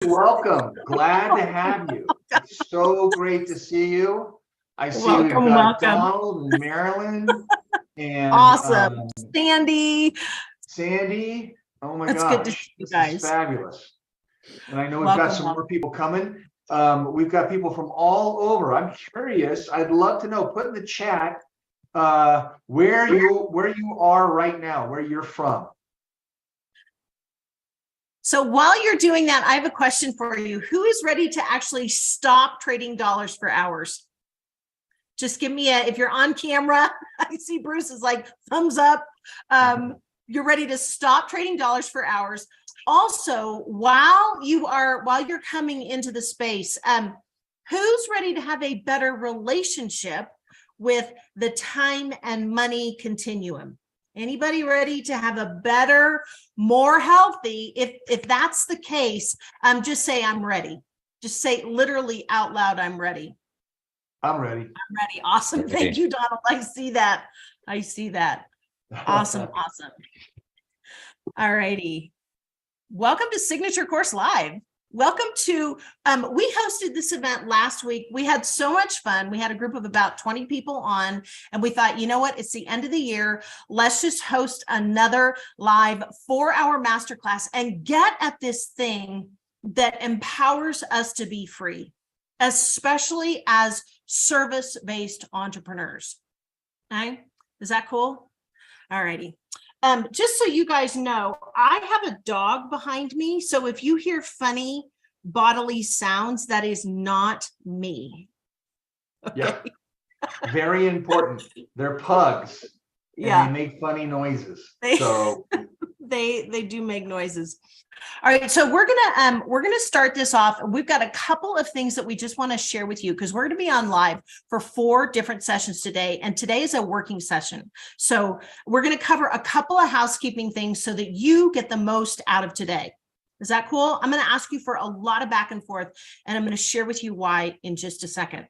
Welcome. Glad to have you. It's so great to see you. I see we've Welcome, got welcome. Donald and Marilyn and Awesome. Sandy. Sandy. Oh my It's good to gosh, see you this is guys. fabulous. And I know we've got Welcome, some welcome. more people coming. We've got people from all over. I'm curious. I'd love to know. Put in the chat where you are right now, where you're from. So while you're doing that, I have a question for you. Who is ready to actually stop trading dollars for hours? Just give me if you're on camera, I see Bruce is like thumbs up. You're ready to stop trading dollars for hours. Also, while you're coming into the space, who's ready to have a better relationship with the time and money continuum? Anybody ready to have a better, more healthy? If that's the case, just say I'm ready. Just say literally out loud, I'm ready. I'm ready. I'm ready. Awesome. Thank you, Donald. I see that. I see that. Awesome. Awesome. All righty. Welcome to Signature Course Live. Welcome to, we hosted this event last week. We had so much fun. We had a group of about 20 people on, and we thought, you know what? It's the end of the year. Let's just host another live 4-hour masterclass and get at this thing that empowers us to be free, especially as service-based entrepreneurs. Okay, is that cool? All righty. Just so you guys know, I have a dog behind me. So if you hear funny bodily sounds, that is not me. Okay. Yeah. Very important. They're pugs. Yeah. And they make funny noises. They do make noises. All right, so we're gonna start this off. We've got a couple of things that we just want to share with you because we're going to be on live for 4 different sessions today, and today is a working session. So we're going to cover a couple of housekeeping things so that you get the most out of today. Is that cool? I'm going to ask you for a lot of back and forth, and I'm going to share with you why in just a second.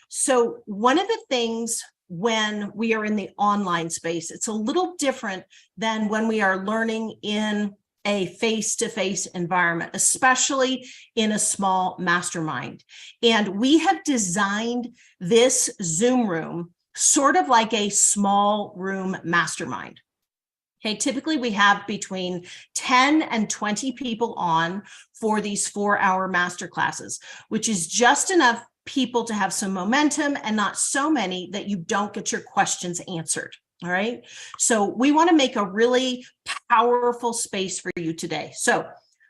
So one of the things when we are in the online space, it's a little different than when we are learning in a face-to-face environment, especially in a small mastermind. And we have designed this Zoom room sort of like a small room mastermind. Okay, typically we have between 10 and 20 people on for these 4-hour masterclasses, which is just enough people to have some momentum and not so many that you don't get your questions answered. All right. So we want to make a really powerful space for you today. So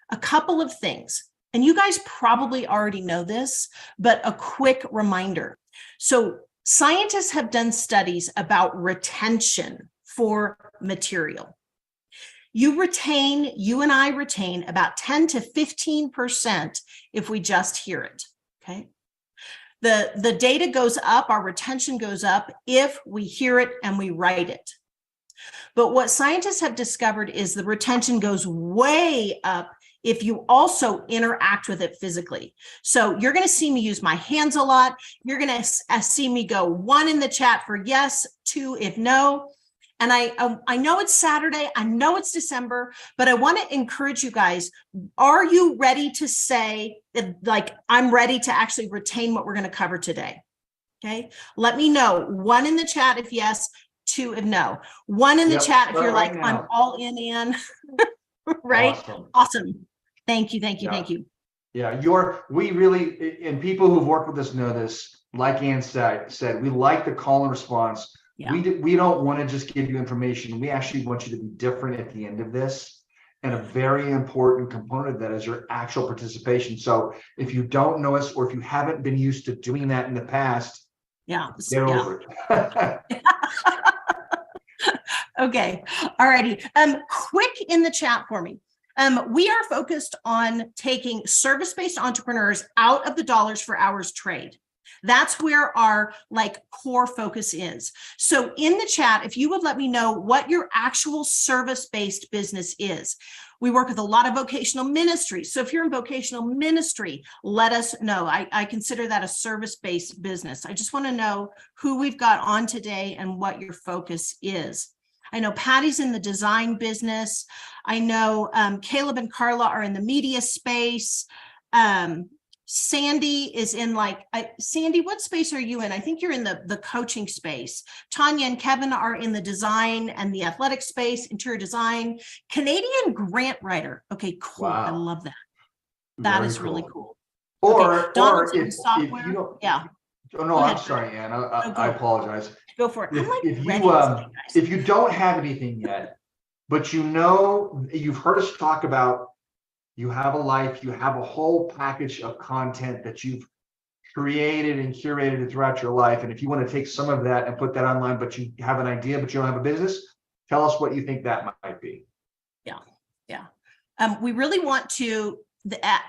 a couple of things, and you guys probably already know this, but a quick reminder. So scientists have done studies about retention for material. You and I retain about 10 to 15% if we just hear it. Okay. The data goes up, our retention goes up if we hear it and we write it. But what scientists have discovered is the retention goes way up if you also interact with it physically. So you're going to see me use my hands a lot. You're going to see me go 1 in the chat for yes, 2 if no. And I know it's Saturday, I know it's December, but I want to encourage you guys, are you ready to say, like, I'm ready to actually retain what we're going to cover today? Okay, let me know. 1 in the chat if yes, 2 if no. 1 in the chat if you're like, I'm all in. Right? Awesome. Thank you. Yeah, we really, and people who've worked with us know this, like Ann said, we like the call and response. Yeah. We don't want to just give you information. We actually want you to be different at the end of this. And a very important component of that is your actual participation. So if you don't know us, or if you haven't been used to doing that in the past, get over it. Okay. All righty. Quick in the chat for me. We are focused on taking service-based entrepreneurs out of the dollars for hours trade. That's where our core focus is. So in the chat, if you would let me know what your actual service-based business is. We work with a lot of vocational ministries. So if you're in vocational ministry, let us know. I consider that a service-based business. I just want to know who we've got on today and what your focus is. I know Patty's in the design business. I know Caleb and Carla are in the media space. Sandy is in Sandy, what space are you in? I think you're in the coaching space. Tanya and Kevin are in the design and the athletic space, interior design. Canadian grant writer. Okay, cool. Wow. I love that. That Very is really cool. cool. Or, okay. or in if software. you don't, Yeah. oh no, Go I'm ahead. sorry, Ann. No, I apologize. Go for it. I'm like If ready you today, guys. if you don't have anything yet, but you know you've heard us talk about, you have a life, you have a whole package of content that you've created and curated throughout your life. And if you want to take some of that and put that online, but you have an idea, but you don't have a business, tell us what you think that might be. Yeah. We really want to,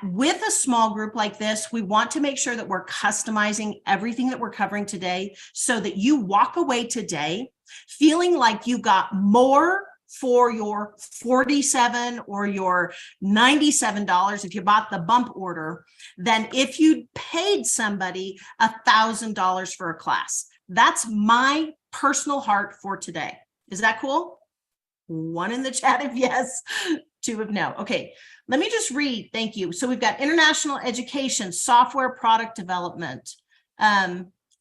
with a small group like this, we want to make sure that we're customizing everything that we're covering today so that you walk away today feeling like you got more for your $47 or your $97 if you bought the bump order than if you paid somebody $1,000 for a class. That's my personal heart for today. Is that cool? 1 in the chat if yes, 2 if no. Okay, let me just read. Thank you. So we've got international education, software product development,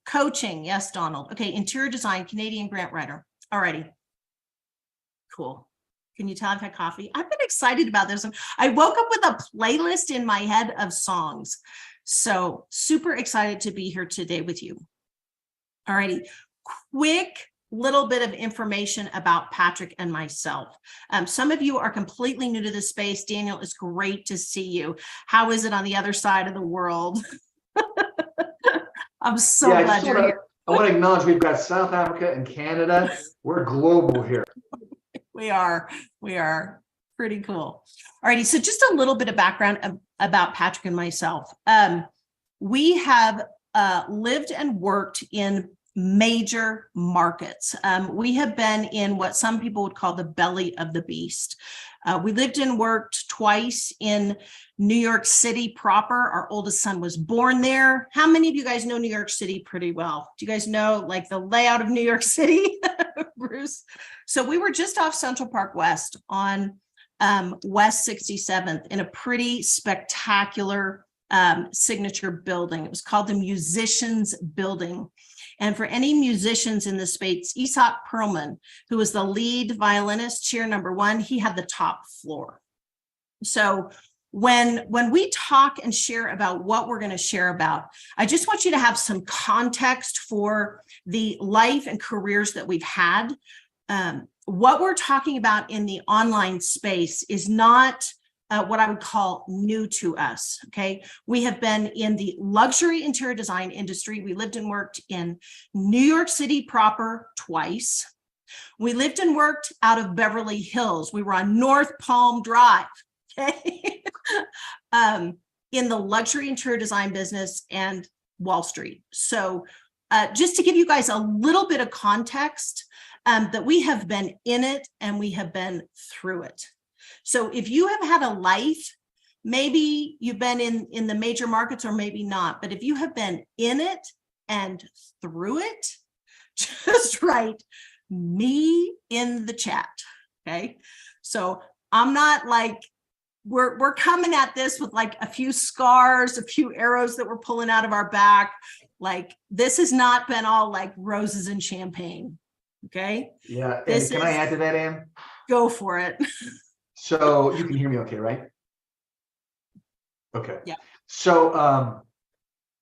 coaching. Yes, Donald. Okay, interior design, Canadian grant writer. Alrighty. Cool. Can you tell I've had coffee? I've been excited about this. I woke up with a playlist in my head of songs. So super excited to be here today with you. Alrighty, quick little bit of information about Patrick and myself. Some of you are completely new to this space. Daniel, it's great to see you. How is it on the other side of the world? I'm so glad you're here. I want to acknowledge we've got South Africa and Canada. We're global here. We are pretty cool. Alrighty, so just a little bit of background about Patrick and myself. We have lived and worked in major markets. We have been in what some people would call the belly of the beast. We lived and worked twice in New York City proper. Our oldest son was born there. How many of you guys know New York City pretty well? Do you guys know like the layout of New York City, Bruce? So we were just off Central Park West on West 67th in a pretty spectacular signature building. It was called the Musicians Building. And for any musicians in the space, Aesop Perlman, who was the lead violinist, chair number 1, he had the top floor. So when we talk and share about what we're going to share about, I just want you to have some context for the life and careers that we've had. What we're talking about in the online space is not what I would call new to us, okay? We have been in the luxury interior design industry. We lived and worked in New York City proper twice. We lived and worked out of Beverly Hills. We were on North Palm Drive, okay? In the luxury interior design business and Wall Street. So just to give you guys a little bit of context, that we have been in it and we have been through it. So if you have had a life, maybe you've been in the major markets or maybe not, but if you have been in it and through it, just write me in the chat, okay? So I'm not like, we're coming at this with like a few scars, a few arrows that we're pulling out of our back. Like this has not been all like roses and champagne, okay? Yeah, and can I add to that, Ann? Go for it. So you can hear me okay, right? Okay. Yeah. So,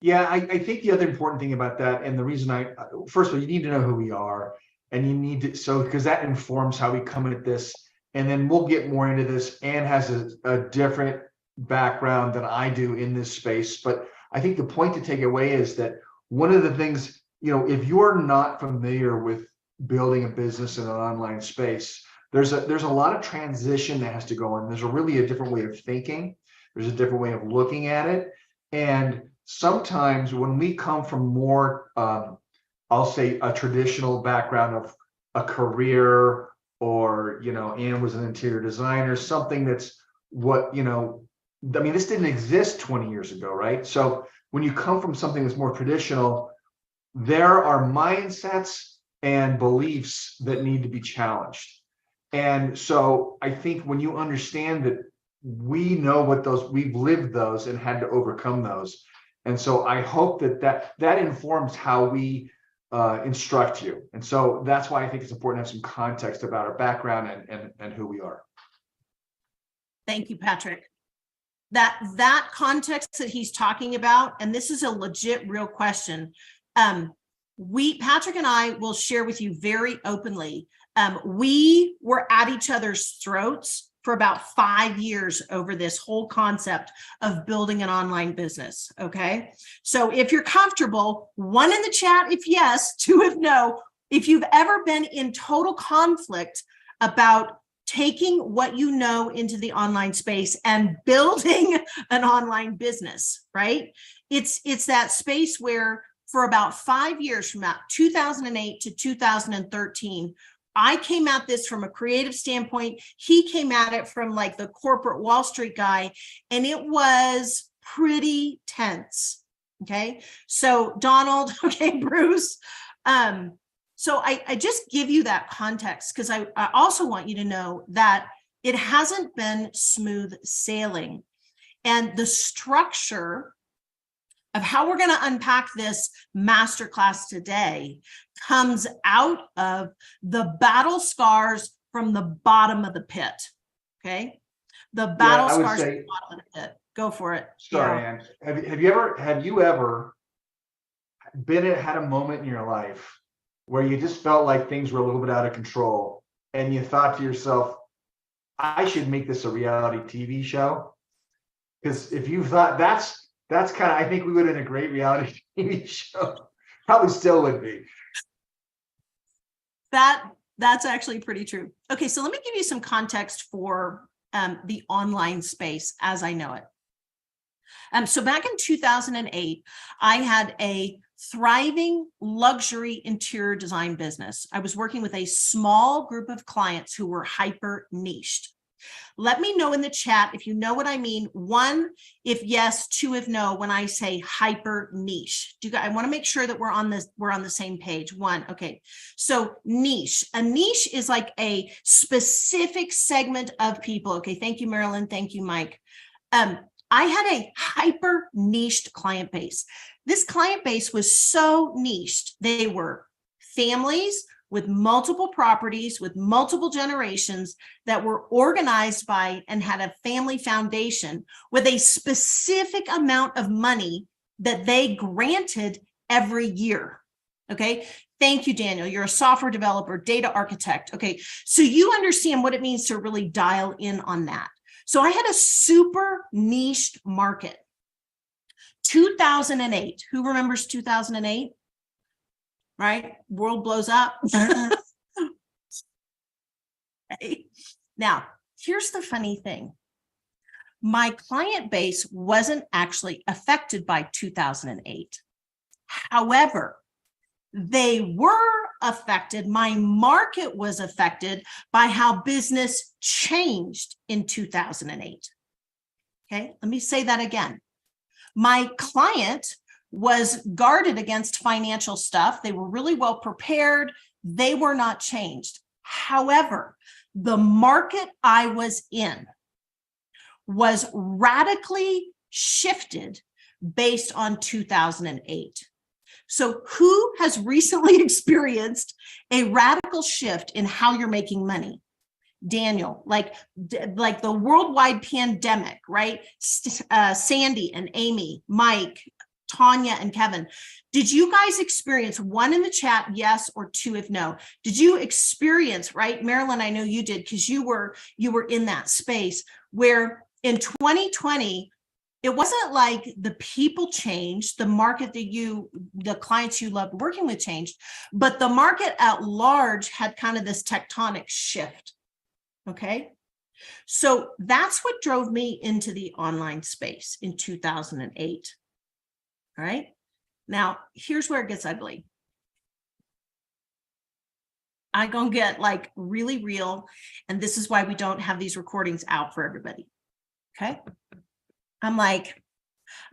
yeah, I think the other important thing about that, and the reason first of all, you need to know who we are, and you need to, because that informs how we come at this, and then we'll get more into this. Ann has a different background than I do in this space, but I think the point to take away is that one of the things, if you're not familiar with building a business in an online space, there's a lot of transition that has to go on. There's really a different way of thinking. There's a different way of looking at it. And sometimes when we come from more, I'll say a traditional background of a career, or, Ann was an interior designer, something that's this didn't exist 20 years ago, right? So when you come from something that's more traditional, there are mindsets and beliefs that need to be challenged. And so I think when you understand that we know what those, we've lived those and had to overcome those. And so I hope that informs how we instruct you. And so that's why I think it's important to have some context about our background and who we are. Thank you, Patrick. That context that he's talking about, and this is a legit real question. Patrick and I will share with you very openly. We were at each other's throats for about 5 years over this whole concept of building an online business. Okay. So if you're comfortable, 1 in the chat, if yes, 2 if no, if you've ever been in total conflict about taking what you know into the online space and building an online business, right? It's that space where for about 5 years, from about 2008 to 2013, I came at this from a creative standpoint. He came at it from like the corporate Wall Street guy, and it was pretty tense. Okay. So Donald, okay, Bruce. So I just give you that context because I also want you to know that it hasn't been smooth sailing, and the structure of how we're going to unpack this masterclass today comes out of the battle scars from the bottom of the pit. Okay. The battle scars from the bottom of the pit. Go for it. Sorry, Ann. Have you ever had a moment in your life where you just felt like things were a little bit out of control and you thought to yourself, I should make this a reality TV show? Because if you thought that's kind of, I think we would have a great reality TV show. Probably still would be. That's actually pretty true. Okay, so let me give you some context for the online space as I know it. So back in 2008, I had a thriving luxury interior design business. I was working with a small group of clients who were hyper niched. Let me know in the chat if you know what I mean. 1, if yes, 2, if no, when I say hyper niche. I want to make sure that we're on the same page. 1. Okay. So niche. A niche is like a specific segment of people. Okay. Thank you, Marilyn. Thank you, Mike. I had a hyper niched client base. This client base was so niched. They were families with multiple properties, with multiple generations that were organized by and had a family foundation with a specific amount of money that they granted every year. Okay. Thank you, Daniel. You're a software developer, data architect. Okay. So you understand what it means to really dial in on that. So I had a super niched market. 2008. Who remembers 2008? Right? World blows up. Okay. Now, here's the funny thing. My client base wasn't actually affected by 2008. However, they were affected. My market was affected by how business changed in 2008. Okay, let me say that again. My client was guarded against financial stuff. They were really well prepared. They were not changed. However, the market I was in was radically shifted based on 2008. So who has recently experienced a radical shift in how you're making money? Daniel, like the worldwide pandemic, right? Sandy and Amy, Mike, Tanya and Kevin. Did you guys experience, 1 in the chat, yes, or 2 if no? Did you experience, right? Marilyn, I know you did because you were in that space where in 2020, it wasn't like the people changed, the market that the clients you loved working with changed, but the market at large had kind of this tectonic shift. Okay. So that's what drove me into the online space in 2008. All right. Now, here's where it gets ugly. I'm going to get like really real. And this is why we don't have these recordings out for everybody. Okay. I'm like,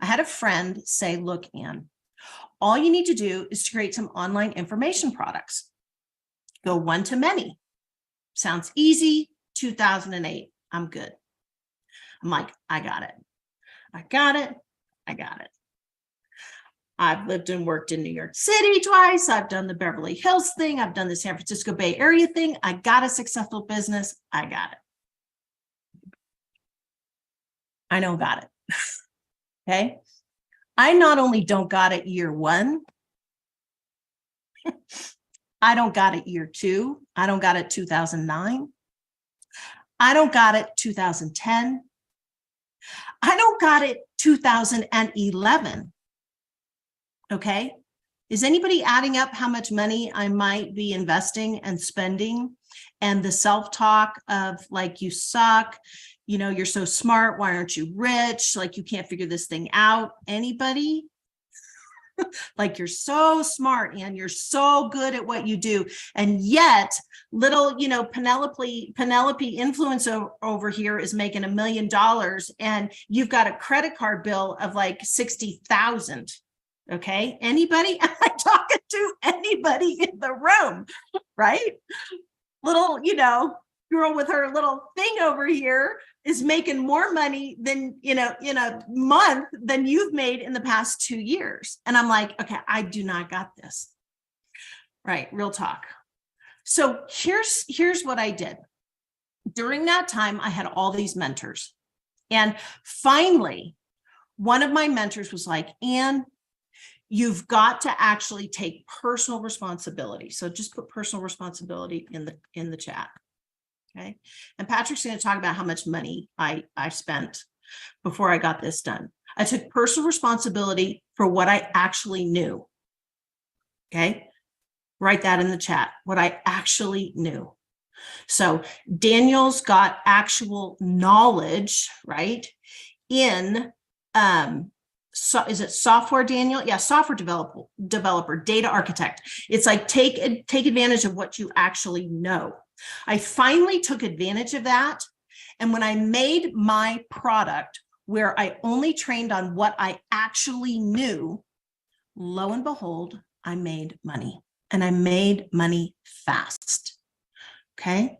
I had a friend say, look, Ann, all you need to do is to create some online information products. Go one to many. Sounds easy. 2008. I'm good. I'm like, I got it. I got it. I got it. I've lived and worked in New York City twice. I've done the Beverly Hills thing. I've done the San Francisco Bay Area thing. I got a successful business. I got it. I don't got it. Okay. I not only don't got it year one, I don't got it year two. I don't got it 2009. I don't got it 2010. I don't got it 2011. Okay. Is anybody adding up how much money I might be investing and spending? And the self-talk of like, you suck, you know, you're so smart. Why aren't you rich? Like, you can't figure this thing out. Anybody? Like, you're so smart and you're so good at what you do. And yet little, you know, Penelope influencer over here is making $1 million and you've got a credit card bill of like 60,000. Okay. Anybody? Am I talking to anybody in the room? Right? Little, you know, girl with her little thing over here is making more money than, you know, in a month than you've made in the past 2 years. And I'm like, okay, I do not got this. Right. Real talk. So here's what I did. During that time, I had all these mentors. And finally, one of my mentors was like, Ann, you've got to actually take personal responsibility. So just put personal responsibility in the chat. Okay. And Patrick's going to talk about how much money I spent before I got this done. I took personal responsibility for what I actually knew. Okay. Write that in the chat, what I actually knew. So Daniel's got actual knowledge, right? In, so is it software, Daniel? Yeah, software developer, data architect. It's like take advantage of what you actually know. I finally took advantage of that. And when I made my product where I only trained on what I actually knew, lo and behold, I made money, and I made money fast. Okay.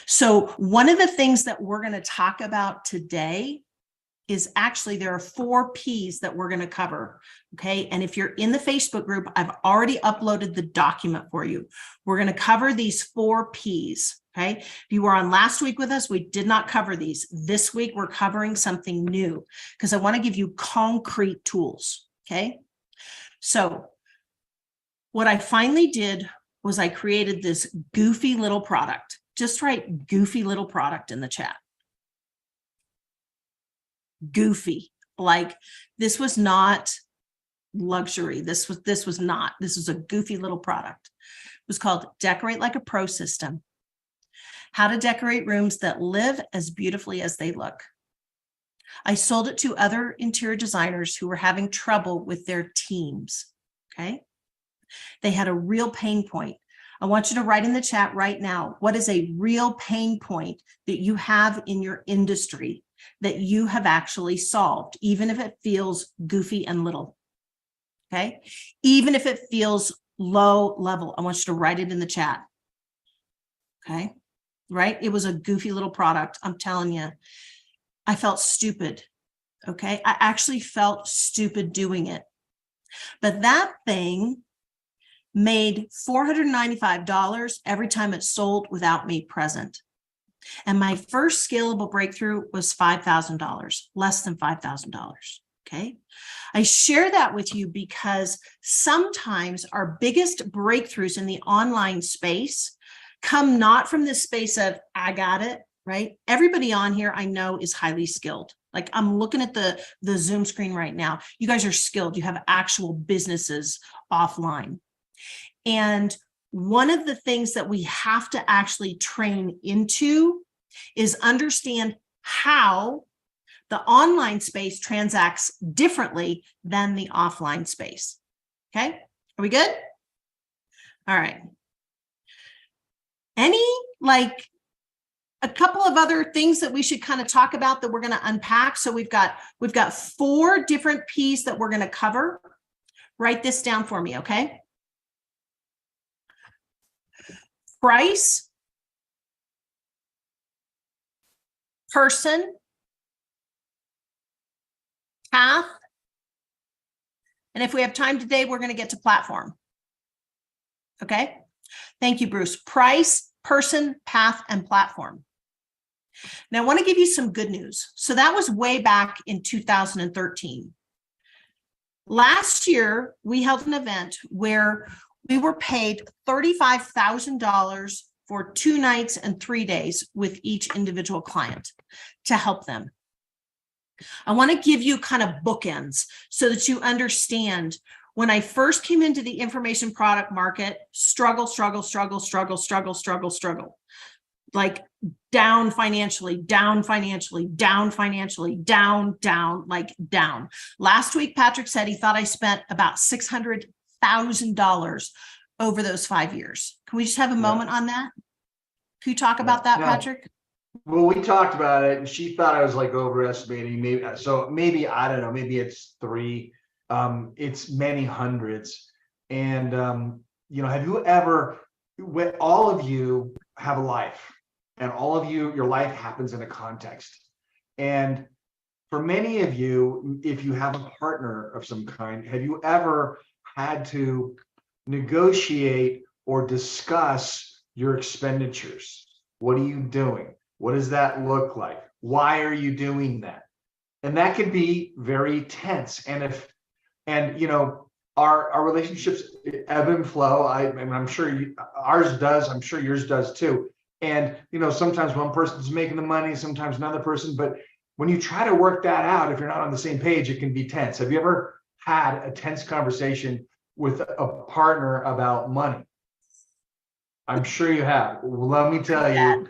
So one of the things that we're going to talk about today is actually there are 4 P's that we're going to cover. Okay. And if you're in the Facebook group, I've already uploaded the document for you. We're going to cover these 4 P's. Okay. If you were on last week with us, we did not cover these. This week, we're covering something new because I want to give you concrete tools. Okay. So what I finally did was I created this goofy little product. Just write goofy little product in the chat. Goofy. Like, this was not luxury. This was a goofy little product. It was called Decorate Like a Pro System. How to decorate rooms that live as beautifully as they look. I sold it to other interior designers who were having trouble with their teams. Okay. They had a real pain point. I want you to write in the chat right now, what is a real pain point that you have in your industry that you have actually solved, even if it feels goofy and little. Okay. Even if it feels low level, I want you to write it in the chat. Okay. Right. It was a goofy little product. I'm telling you, I felt stupid. Okay. I actually felt stupid doing it, but that thing made $495 every time it sold without me present. And my first scalable breakthrough was $5,000, less than $5,000. Okay. I share that with you because sometimes our biggest breakthroughs in the online space come not from this space of, I got it, right? Everybody on here I know is highly skilled. Like, I'm looking at the Zoom screen right now. You guys are skilled. You have actual businesses offline. And one of the things that we have to actually train into is understand how the online space transacts differently than the offline space. Okay, are we good? All right. Any, like, a couple of other things that we should kind of talk about that we're going to unpack. So we've got 4 different P's that we're going to cover. Write this down for me, okay? Price, person, path. And if we have time today, we're going to get to platform. Okay. Thank you, Bruce. Price, person, path, and platform. Now, I want to give you some good news. So that was way back in 2013. Last year, we held an event where we were paid $35,000 for 2 nights and 3 days with each individual client to help them. I want to give you kind of bookends so that you understand. When I first came into the information product market, struggle. Like down financially, down. Last week, Patrick said he thought I spent about $600,000 over those 5 years. Can we just have a moment on that? Can you talk about that, Patrick? Well, we talked about it, and she thought I was like overestimating. Maybe I don't know. Maybe it's 3. It's many hundreds. And have you ever? When all of you have a life, and all of you, your life happens in a context. And for many of you, if you have a partner of some kind, have you ever had to negotiate or discuss your expenditures? What are you doing? What does that look like? Why are you doing that? And that can be very tense. And our relationships ebb and flow. I'm sure ours does. I'm sure yours does too. And sometimes one person's making the money, sometimes another person. But when you try to work that out, if you're not on the same page, it can be tense. Have you ever had a tense conversation with a partner about money? I'm sure you have. Well, let me tell you,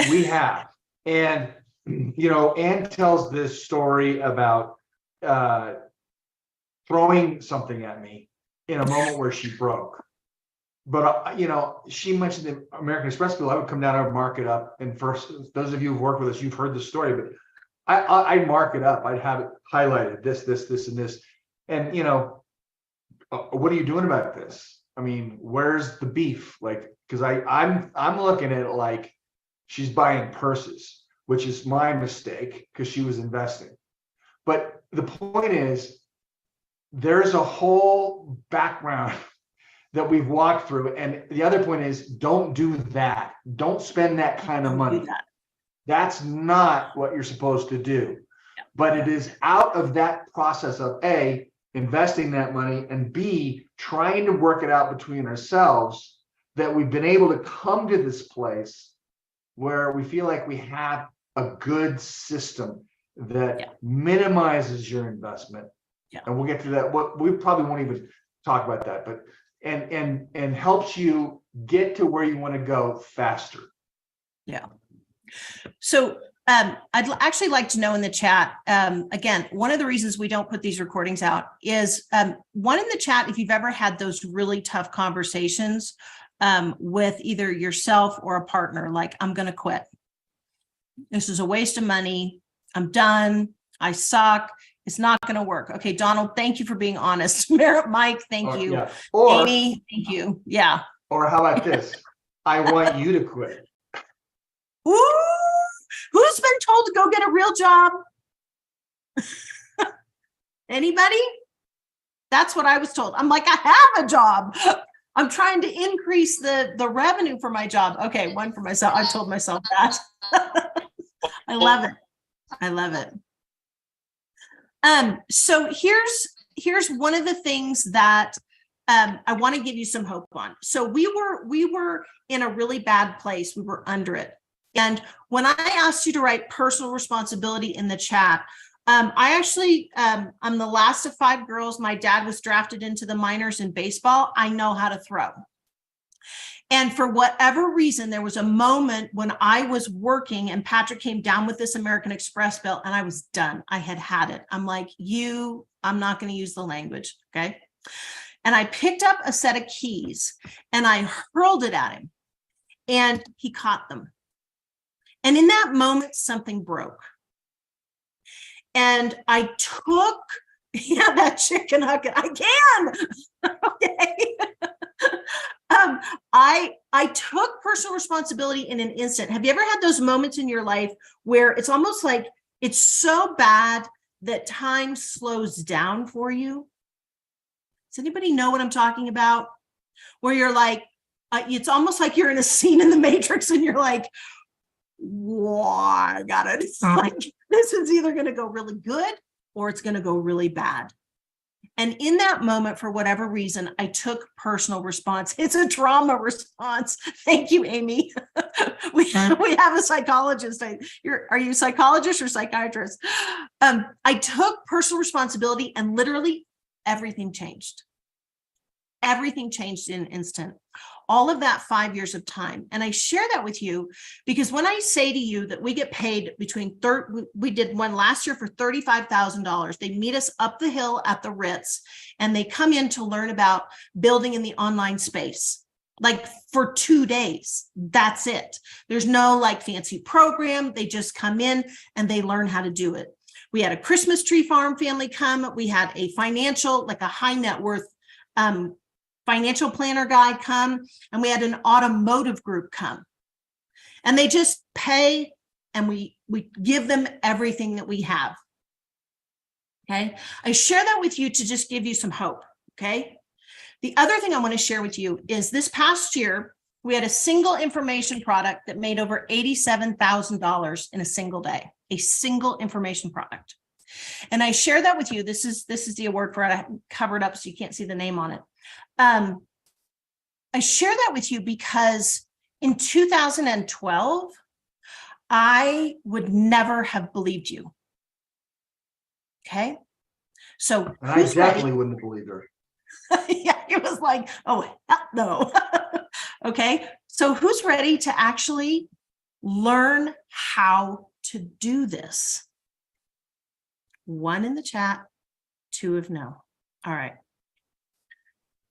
we have. And Ann tells this story about throwing something at me in a moment where she broke. But she mentioned the American Express bill. I would come down, I would mark it up. And first, those of you who've worked with us, you've heard the story. But I mark it up. I'd have it highlighted. This, and this. And what are you doing about this? I mean, where's the beef? Like, because I'm looking at it like she's buying purses, which is my mistake because she was investing. But the point is, there's a whole background that we've walked through. And the other point is, don't do that. Don't spend that kind of money. That's not what you're supposed to do. But it is out of that process of A, investing that money, and B, trying to work it out between ourselves that we've been able to come to this place where we feel like we have a good system that minimizes your investment. And we'll get to that. We probably won't even talk about that, but and helps you get to where you want to go faster. Yeah. So I'd actually like to know in the chat, again, one of the reasons we don't put these recordings out is one in the chat, if you've ever had those really tough conversations with either yourself or a partner, like, I'm going to quit. This is a waste of money. I'm done. I suck. It's not going to work. Okay, Donald, thank you for being honest. Mike, thank you. Yeah. Or, Amy, thank you. Yeah. Or how about this? I want you to quit. Ooh, who's been told to go get a real job? Anybody? That's what I was told. I'm like, I have a job. I'm trying to increase the revenue for my job. Okay, one for myself. I told myself that. I love it. I love it. So here's one of the things that I want to give you some hope on. So we were in a really bad place. We were under it. And when I asked you to write personal responsibility in the chat, I'm the last of 5 girls. My dad was drafted into the minors in baseball. I know how to throw. And for whatever reason, there was a moment when I was working and Patrick came down with this American Express bill and I was done. I had it. I'm like, I'm not going to use the language. Okay. And I picked up a set of keys and I hurled it at him and he caught them. And in that moment, something broke. And I took, that chicken nugget, I can. Okay. I took personal responsibility in an instant. Have you ever had those moments in your life where it's almost like it's so bad that time slows down for you? Does anybody know what I'm talking about? Where you're like, it's almost like you're in a scene in the Matrix and you're like, whoa, I got it. It's like, this is either going to go really good or it's going to go really bad. And in that moment, for whatever reason, I took personal response. It's a trauma response. Thank you, Amy. we have a psychologist. Are you a psychologist or psychiatrist? I took personal responsibility and literally everything changed. Everything changed in an instant. All of that 5 years of time. And I share that with you because when I say to you that we get paid we did one last year for $35,000. They meet us up the hill at the Ritz and they come in to learn about building in the online space. Like for 2 days, that's it. There's no like fancy program. They just come in and they learn how to do it. We had a Christmas tree farm family come. We had a financial, like a high net worth financial planner guy come, and we had an automotive group come. And they just pay and we give them everything that we have. Okay. I share that with you to just give you some hope. Okay. The other thing I want to share with you is this past year, we had a single information product that made over $87,000 in a single day, a single information product. And I share that with you. This is the award for it. I covered up so you can't see the name on it. I share that with you because in 2012, I would never have believed you. Okay. So and I definitely wouldn't have believed her. Yeah, it was like, oh, hell no. Okay. So who's ready to actually learn how to do this? 1 in the chat, 2 of no. All right.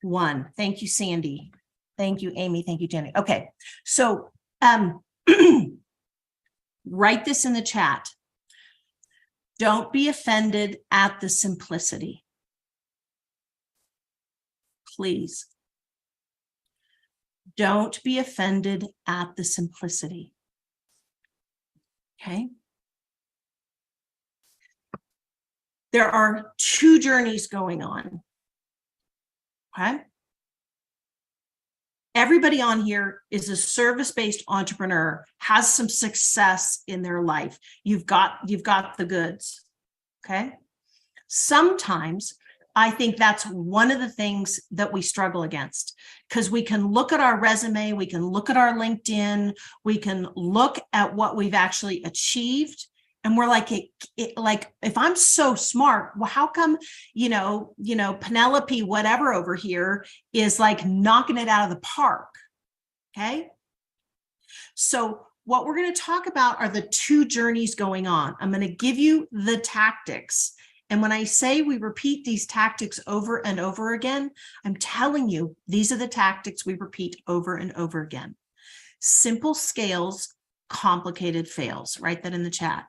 1. Thank you, Sandy. Thank you, Amy. Thank you, Jenny. Okay. So write this in the chat. Don't be offended at the simplicity. Please. Don't be offended at the simplicity. Okay. There are 2 journeys going on. Okay. Everybody on here is a service-based entrepreneur, has some success in their life. You've got the goods. Okay. Sometimes I think that's one of the things that we struggle against because we can look at our resume, we can look at our LinkedIn, we can look at what we've actually achieved. And we're like, like, if I'm so smart, well, how come, Penelope, whatever over here is like knocking it out of the park? Okay. So what we're going to talk about are the 2 journeys going on. I'm going to give you the tactics. And when I say we repeat these tactics over and over again, I'm telling you, these are the tactics we repeat over and over again. Simple scales, complicated fails. Write that in the chat.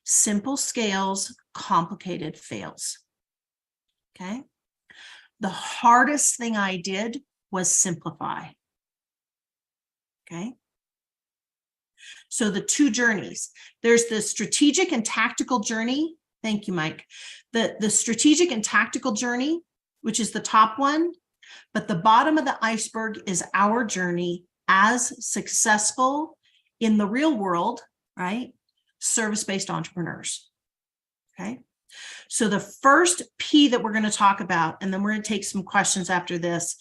Simple scales, complicated fails. Okay. The hardest thing I did was simplify. Okay. So the 2 journeys, there's the strategic and tactical journey. Thank you, Mike. The strategic and tactical journey, which is the top one, but the bottom of the iceberg is our journey as successful in the real world, right? Service-based entrepreneurs. Okay. So the first P that we're going to talk about, and then we're going to take some questions after this,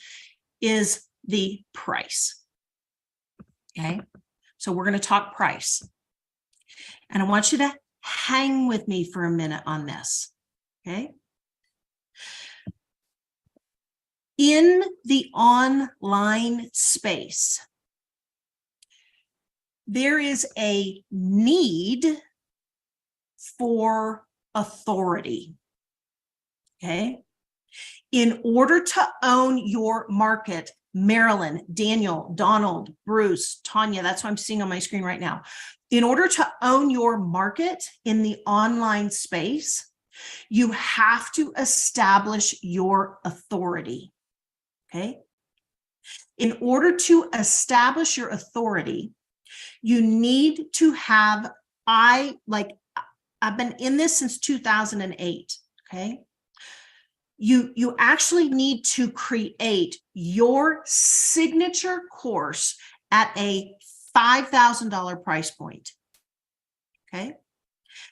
is the price. Okay. So we're going to talk price. And I want you to hang with me for a minute on this. Okay. In the online space, there is a need for authority. Okay. In order to own your market, Marilyn, Daniel, Donald, Bruce, Tanya, that's what I'm seeing on my screen right now. In order to own your market in the online space, you have to establish your authority. Okay. In order to establish your authority, you need to have, I've been in this since 2008. Okay. You actually need to create your signature course at a $5,000 price point. Okay.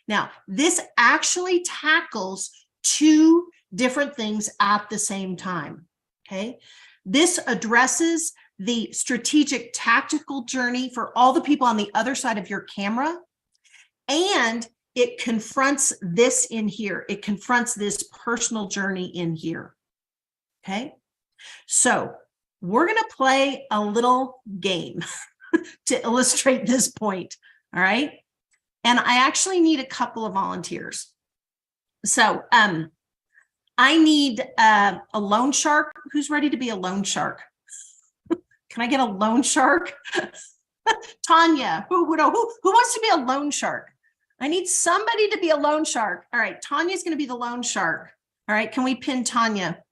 Now, this actually tackles two different things at the same time. Okay. This addresses the strategic tactical journey for all the people on the other side of your camera. And it confronts this in here. It confronts this personal journey in here. Okay. So we're going to play a little game to illustrate this point. All right. And I actually need a couple of volunteers. So I need a loan shark. Who's ready to be a loan shark? Can I get a loan shark? Tanya, who wants to be a loan shark? I need somebody to be a loan shark. All right, Tanya's going to be the loan shark. All right, can we pin Tanya?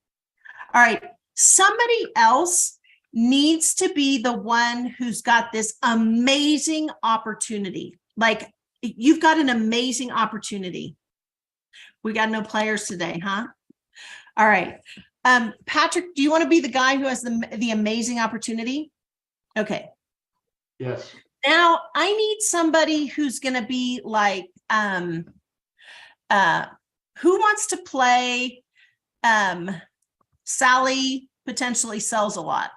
All right, somebody else needs to be the one who's got this amazing opportunity. Like, you've got an amazing opportunity. We got no players today, huh? All right. Patrick, do you want to be the guy who has the amazing opportunity? Okay. Yes. Now I need somebody who's going to be like, who wants to play Sally potentially sells a lot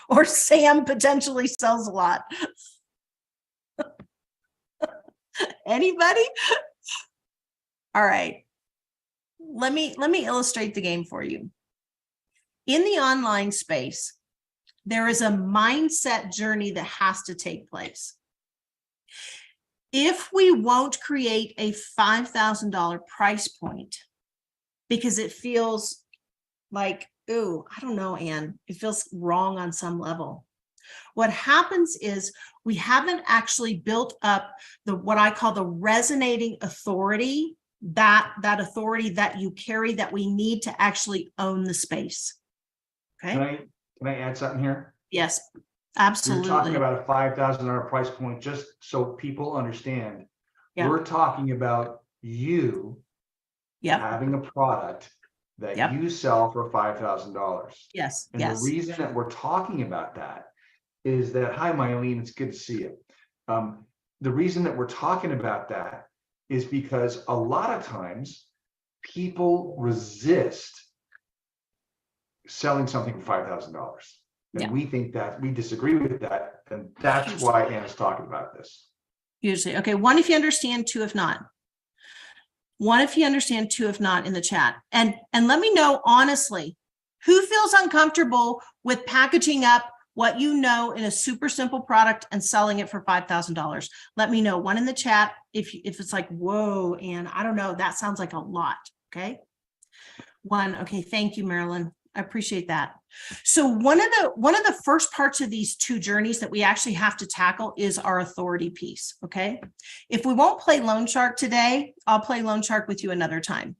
or Sam potentially sells a lot? Anybody? All right. Let me illustrate the game for you. In the online space, there is a mindset journey that has to take place. If we won't create a $5,000 price point because it feels like, ooh, I don't know, Anne, it feels wrong on some level. What happens is we haven't actually built up what I call the resonating authority, that authority that you carry that we need to actually own the space. Okay. Can I add something here? Yes, absolutely. You're talking about a $5,000 price point, just so people understand. Yeah. We're talking about you having a product that you sell for $5,000. Yes. And the reason that we're talking about that is that, hi, Mylene, it's good to see you. The reason that we're talking about that is because a lot of times people resist selling something for $5,000. And we think that we disagree with that. And that's why Anna's talking about this. Usually. Okay. One, if you understand, two, if not. One, if you understand, two, if not, in the chat. And let me know, honestly, who feels uncomfortable with packaging up what you know in a super simple product and selling it for $5,000. Let me know. One in the chat if it's like, whoa, Anne, I don't know. That sounds like a lot. Okay. One. Okay. Thank you, Marilyn. I appreciate that. So one of the first parts of these two journeys that we actually have to tackle is our authority piece. Okay. If we won't play Loan Shark today, I'll play Loan Shark with you another time.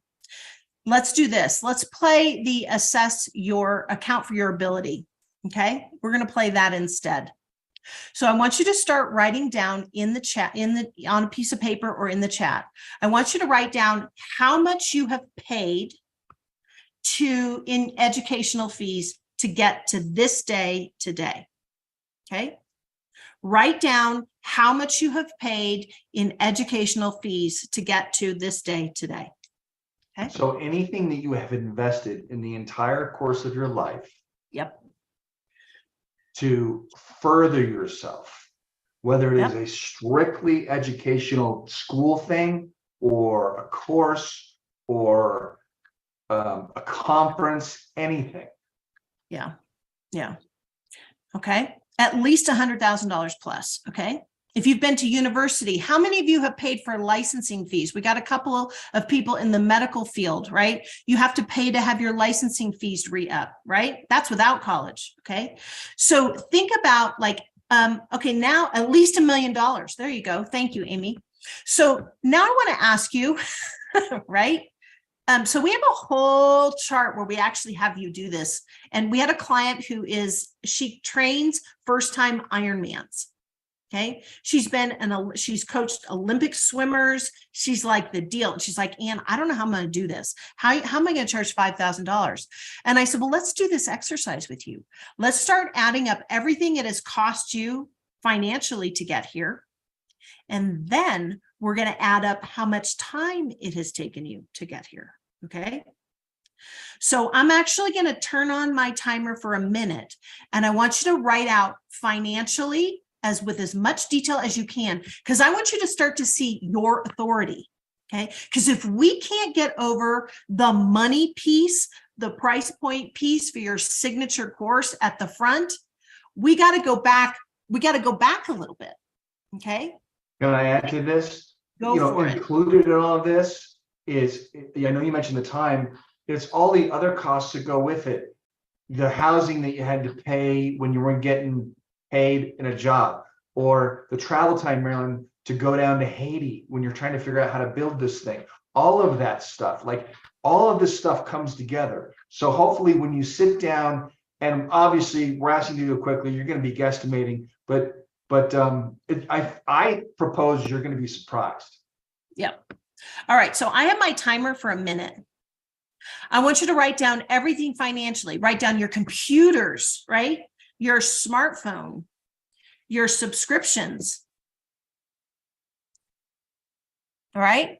Let's do this. Let's play the assess your account for your ability. Okay. We're going to play that instead. So I want you to start writing down in the chat, on a piece of paper or in the chat. I want you to write down how much you have paid in educational fees to get to this day today. Okay. Write down how much you have paid in educational fees to get to this day today. Okay. So anything that you have invested in the entire course of your life. Yep. To further yourself, whether it is a strictly educational school thing or a course or a conference, anything. Yeah. Okay. At least $100,000 plus. Okay. If you've been to university, how many of you have paid for licensing fees? We got a couple of people in the medical field, right? You have to pay to have your licensing fees re-up, right? That's without college. Okay. So think about like, okay, now at least $1 million. There you go. Thank you, Amy. So now I want to ask you, right? So we have a whole chart where we actually have you do this. And we had a client she trains first-time Ironmans. Okay. She's coached Olympic swimmers. She's like the deal. She's like, Ann, I don't know how I'm going to do this. How am I going to charge $5,000? And I said, well, let's do this exercise with you. Let's start adding up everything it has cost you financially to get here. And then we're going to add up how much time it has taken you to get here. Okay. So I'm actually going to turn on my timer for a minute, and I want you to write out financially with as much detail as you can, because I want you to start to see your authority. Okay. Because if we can't get over the money piece, the price point piece for your signature course at the front, we got to go back. We got to go back a little bit. Okay. Can I add to this? Go for it. Included in all of this is, I know you mentioned the time, it's all the other costs that go with it. The housing that you had to pay when you weren't getting paid in a job, or the travel time, Marilyn, to go down to Haiti when you're trying to figure out how to build this thing. All of that stuff, like all of this stuff comes together. So hopefully when you sit down, and obviously we're asking you to do it quickly, you're going to be guesstimating, but I propose you're going to be surprised. Yep. All right. So I have my timer for a minute. I want you to write down everything financially. Write down your computers, right? Your smartphone, your subscriptions. All right.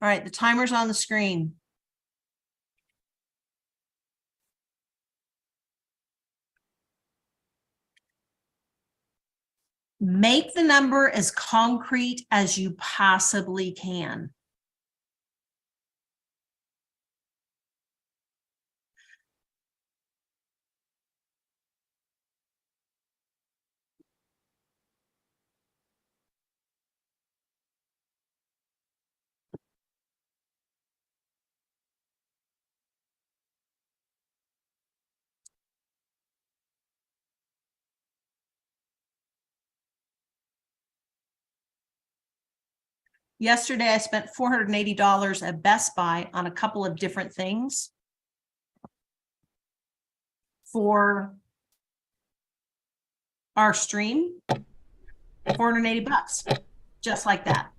All right. The timer's on the screen. Make the number as concrete as you possibly can. Yesterday, I spent $480 at Best Buy on a couple of different things for our stream. 480 bucks, just like that.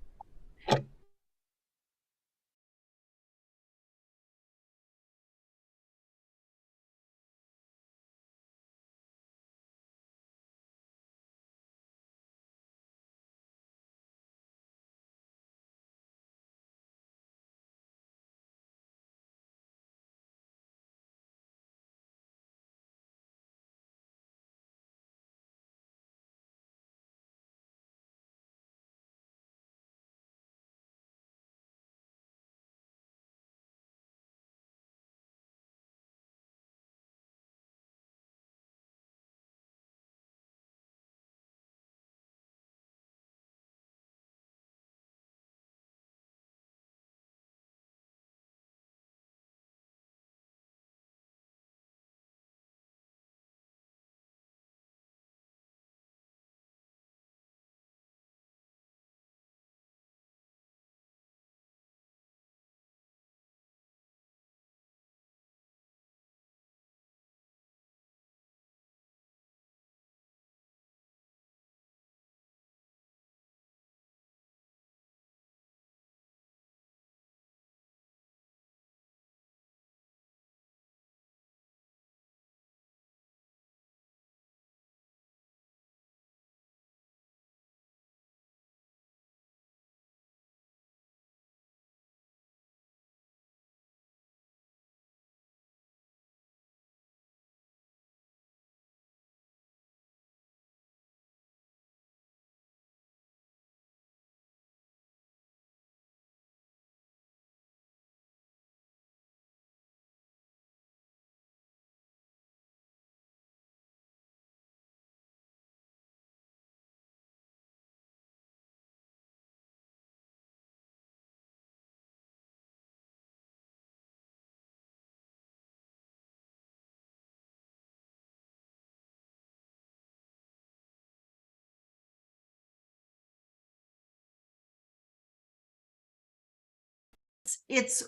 It's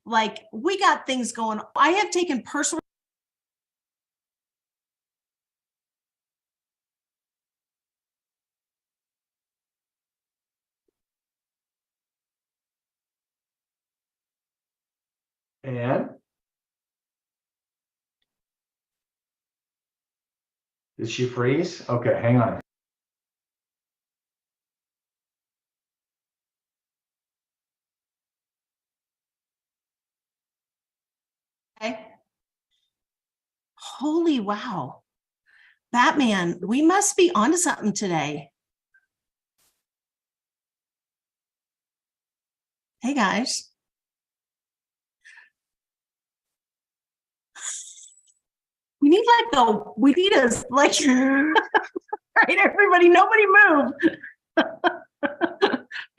like we got things going. I have taken personal And did she freeze? Okay, hang on. Okay. Holy wow. Batman, we must be onto something today. Hey guys. We need right, everybody, nobody move.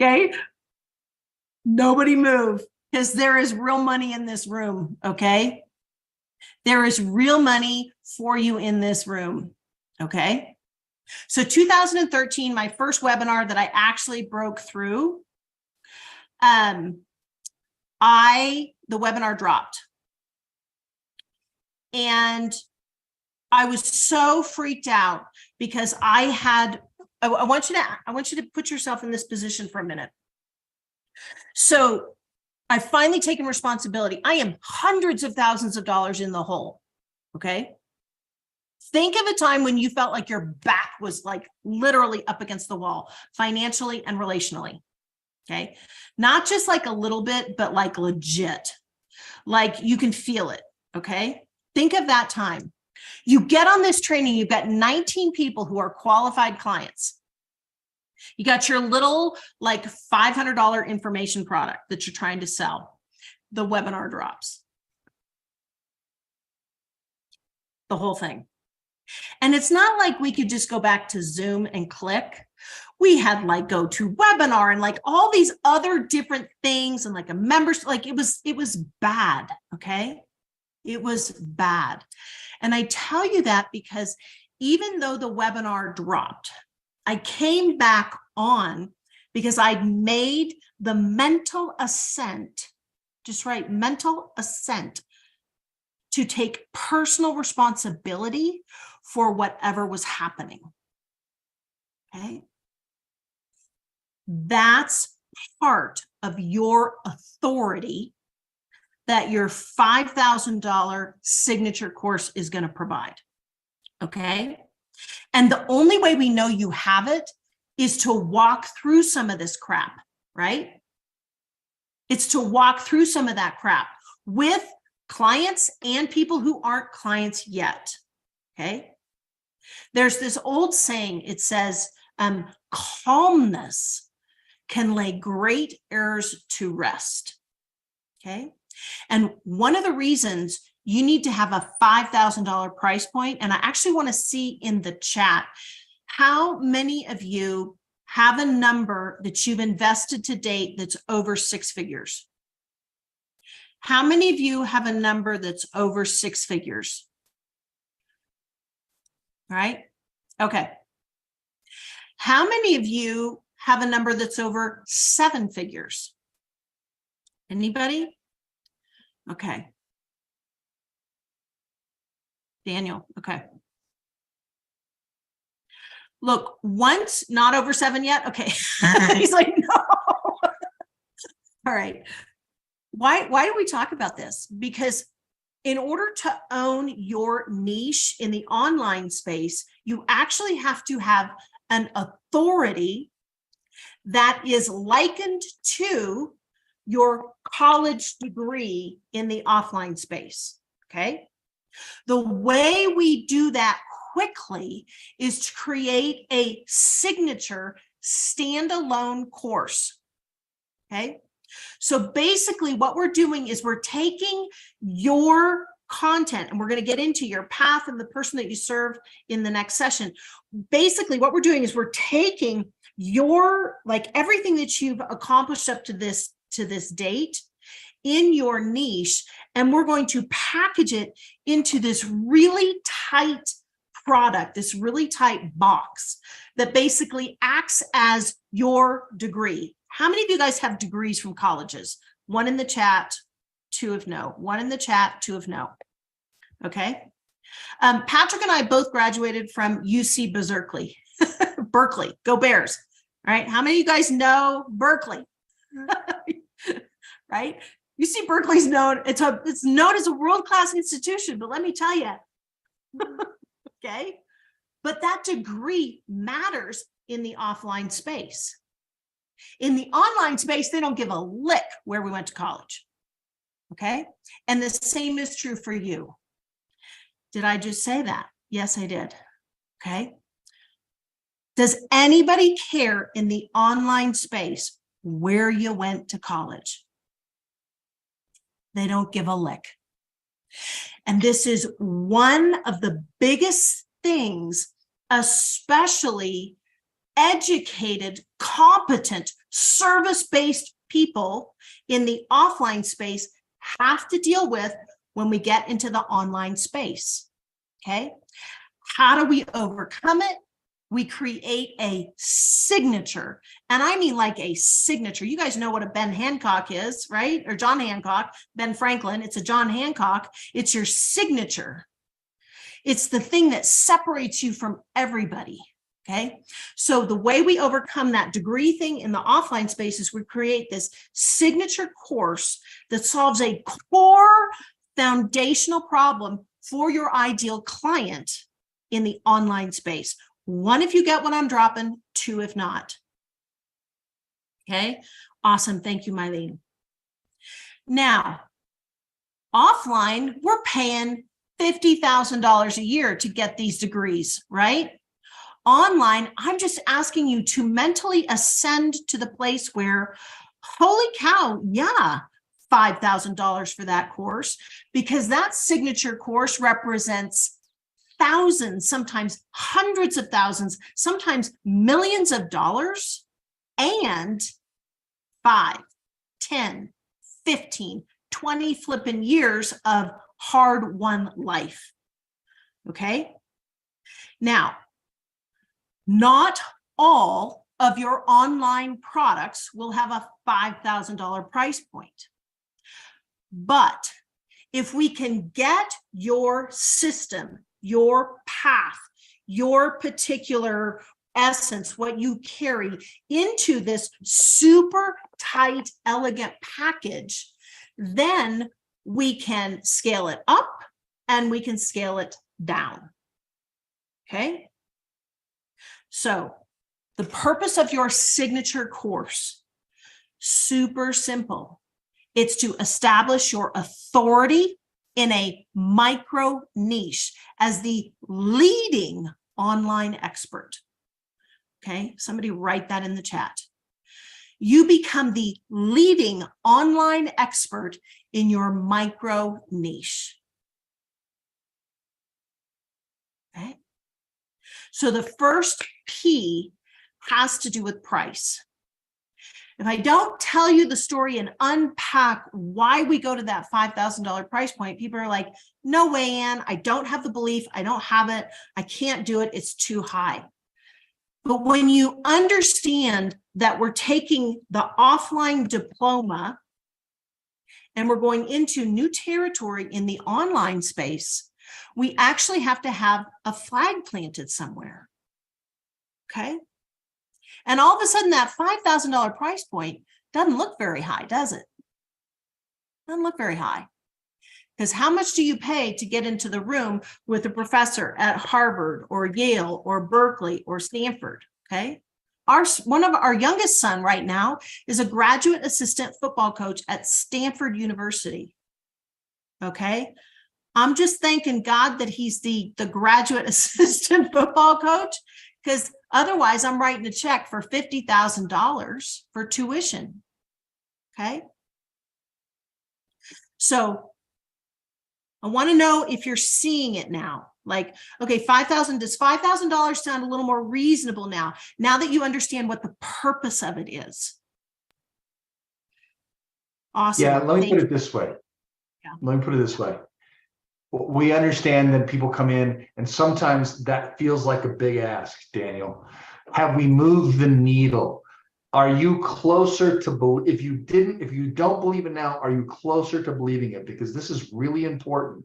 Okay. Nobody move, because there is real money in this room. Okay. There is real money for you in this room. Okay. So 2013, my first webinar that I actually broke through, the webinar dropped. And I was so freaked out because I want you to put yourself in this position for a minute. So I've finally taken responsibility. I am hundreds of thousands of dollars in the hole. Okay. Think of a time when you felt like your back was like literally up against the wall, financially and relationally. Okay. Not just like a little bit, but like legit, like you can feel it. Okay. Think of that time. You get on this training, you've got 19 people who are qualified clients. You got your little like $500 information product that you're trying to sell. The webinar drops. The whole thing. And it's not like we could just go back to Zoom and click. We had like GoToWebinar and like all these other different things and like a membership, like it was bad. Okay. It was bad. And I tell you that because even though the webinar dropped, I came back on because I'd made the mental assent, just right, mental assent to take personal responsibility for whatever was happening. Okay. That's part of your authority that your $5,000 signature course is going to provide. Okay. And the only way we know you have it is to walk through some of this crap, right? It's to walk through some of that crap with clients and people who aren't clients yet. Okay. There's this old saying, it says, calmness can lay great errors to rest. Okay. And one of the reasons you need to have a $5,000 price point, and I actually want to see in the chat, how many of you have a number that you've invested to date that's over 6 figures? How many of you have a number that's over 6 figures? All right. Okay. How many of you have a number that's over 7 figures? Anybody? Okay. Daniel. Okay. Look, once, not over 7 yet. Okay. He's like, no. All right. Why do we talk about this? Because in order to own your niche in the online space, you actually have to have an authority that is likened to your college degree in the offline space. Okay. The way we do that quickly is to create a signature standalone course. Okay. So basically what we're doing is we're taking your content, and we're going to get into your path and the person that you serve in the next session. Basically what we're doing is we're taking your, like everything that you've accomplished up to this date in your niche, and we're going to package it into this really tight product, this really tight box that basically acts as your degree. How many of you guys have degrees from colleges? 1 in the chat, 2 of no. 1 in the chat, 2 of no. Okay. Patrick and I both graduated from UC Berkeley. Berkeley, go Bears. All right. How many of you guys know Berkeley? Right. You see, Berkeley's known, it's known as a world-class institution, but let me tell you, okay? But that degree matters in the offline space. In the online space, they don't give a lick where we went to college, okay? And the same is true for you. Did I just say that? Yes, I did, okay? Does anybody care in the online space where you went to college? They don't give a lick. And this is one of the biggest things, especially educated, competent, service-based people in the offline space have to deal with when we get into the online space. Okay? How do we overcome it? We create a signature. And I mean like a signature. You guys know what a Ben Hancock is, right? Or John Hancock, Ben Franklin. It's a John Hancock. It's your signature. It's the thing that separates you from everybody. Okay. So the way we overcome that degree thing in the offline space is we create this signature course that solves a core foundational problem for your ideal client in the online space. One, if you get what I'm dropping, two, if not. Okay, awesome. Thank you, Mylene. Now, offline, we're paying $50,000 a year to get these degrees, right? Online, I'm just asking you to mentally ascend to the place where, holy cow, yeah, $5,000 for that course, because that signature course represents thousands, sometimes hundreds of thousands, sometimes millions of dollars, and 5, 10, 15, 20 flipping years of hard-won life. Okay? Now, not all of your online products will have a $5,000 price point. But if we can get your system, your path, your particular essence, what you carry into this super tight, elegant package, then we can scale it up and we can scale it down. Okay? So the purpose of your signature course, super simple. It's to establish your authority in a micro niche as the leading online expert. Okay, somebody write that in the chat. You become the leading online expert in your micro niche. Okay, so the first P has to do with price. If I don't tell you the story and unpack why we go to that $5,000 price point, people are like, no way, Ann, I don't have the belief. I don't have it. I can't do it. It's too high. But when you understand that we're taking the offline diploma and we're going into new territory in the online space, we actually have to have a flag planted somewhere. Okay? And all of a sudden, that $5,000 price point doesn't look very high, does it? Doesn't look very high. Because how much do you pay to get into the room with a professor at Harvard or Yale or Berkeley or Stanford? Okay. One of our youngest son right now is a graduate assistant football coach at Stanford University. Okay. I'm just thanking God that he's the graduate assistant football coach, because otherwise I'm writing a check for $50,000 for tuition. Okay. So I want to know if you're seeing it now. Like, okay, does $5,000 sound a little more reasonable now that you understand what the purpose of it is? Awesome. Yeah, let me put it this way. Yeah. Let me put it this way. We understand that people come in and sometimes that feels like a big ask, Daniel. Have we moved the needle? Are you closer to if you don't believe it now, are you closer to believing it? Because this is really important.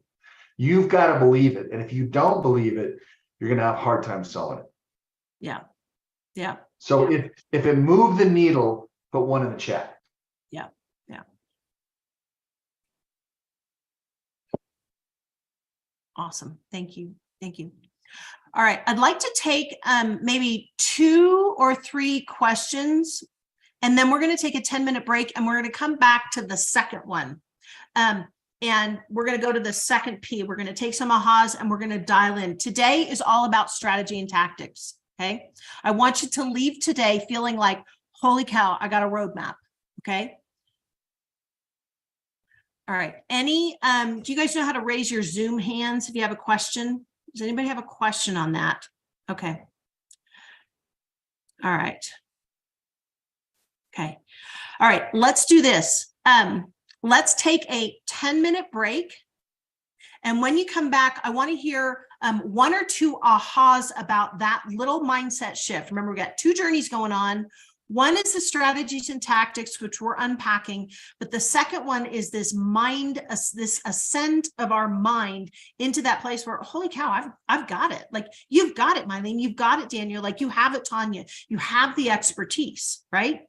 You've got to believe it. And if you don't believe it, you're going to have a hard time selling it. Yeah. Yeah. So if it moved the needle, put one in the chat. Yeah. Yeah. Awesome. Thank you. Thank you. All right. I'd like to take maybe 2 or 3 questions, and then we're going to take a 10-minute break, and we're going to come back to the second one. And we're going to go to the second P. We're going to take some ahas and we're going to dial in. Today is all about strategy and tactics. Okay. I want you to leave today feeling like, holy cow, I got a roadmap. Okay. All right. Do you guys know how to raise your Zoom hands if you have a question? Does anybody have a question on that? Okay. All right. Okay. All right. Let's do this. Let's take a 10-minute break. And when you come back, I want to hear 1 or 2 ahas about that little mindset shift. Remember, we got 2 journeys going on. One is the strategies and tactics, which we're unpacking, but the second one is this this ascent of our mind into that place where, holy cow, I've got it. Like, you've got it, Mylene. You've got it, Daniel. Like, you have it, Tanya. You have the expertise, right?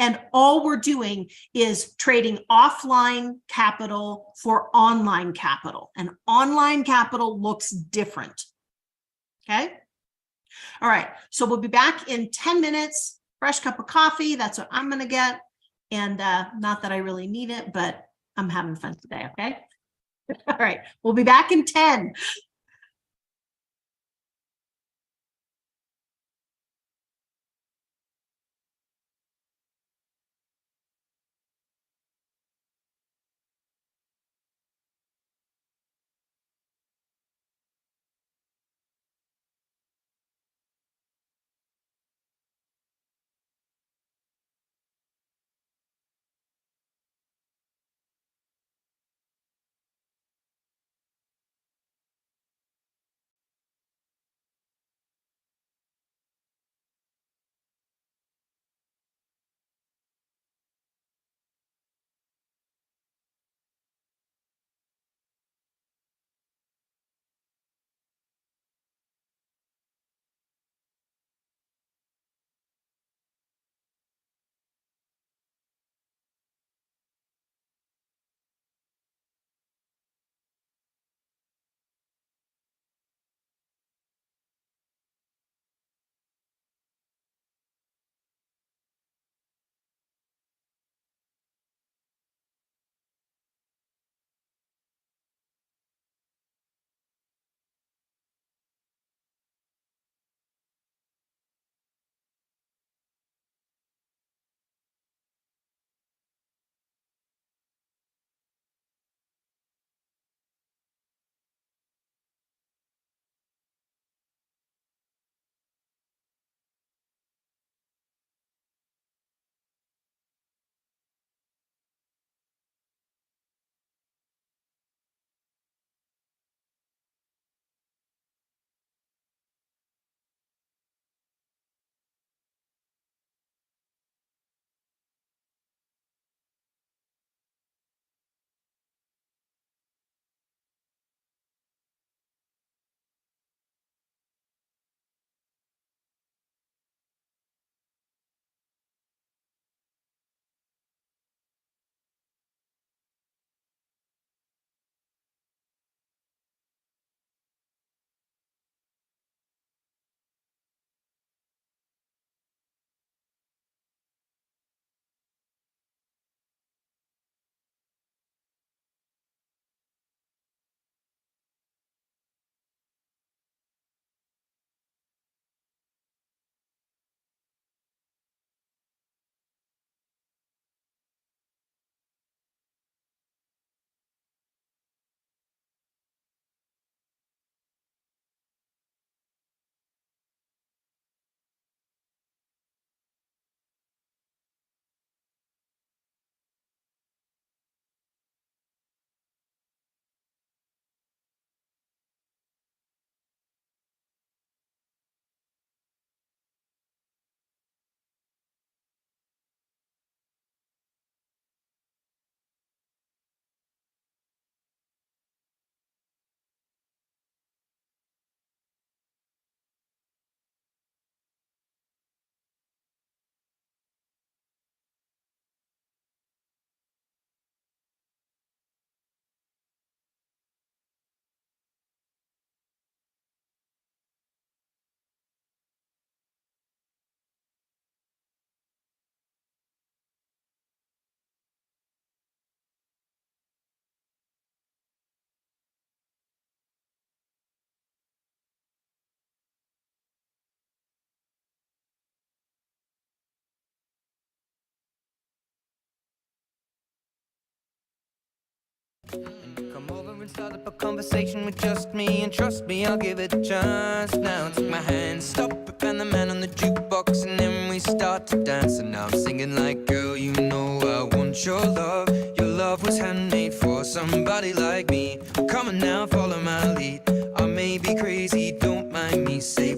And all we're doing is trading offline capital for online capital. And online capital looks different. Okay. All right. So we'll be back in 10 minutes. Fresh cup of coffee. That's what I'm going to get. And not that I really need it, but I'm having fun today. Okay. All right. We'll be back in 10. And come over and start up a conversation with just me, and trust me, I'll give it a chance. Now take my hand, stop it, and the man on the jukebox, and then we start to dance. And now I'm singing like, girl, you know I want your love. Your love was handmade for somebody like me. Come on now, follow my lead. I may be crazy, don't mind me. Say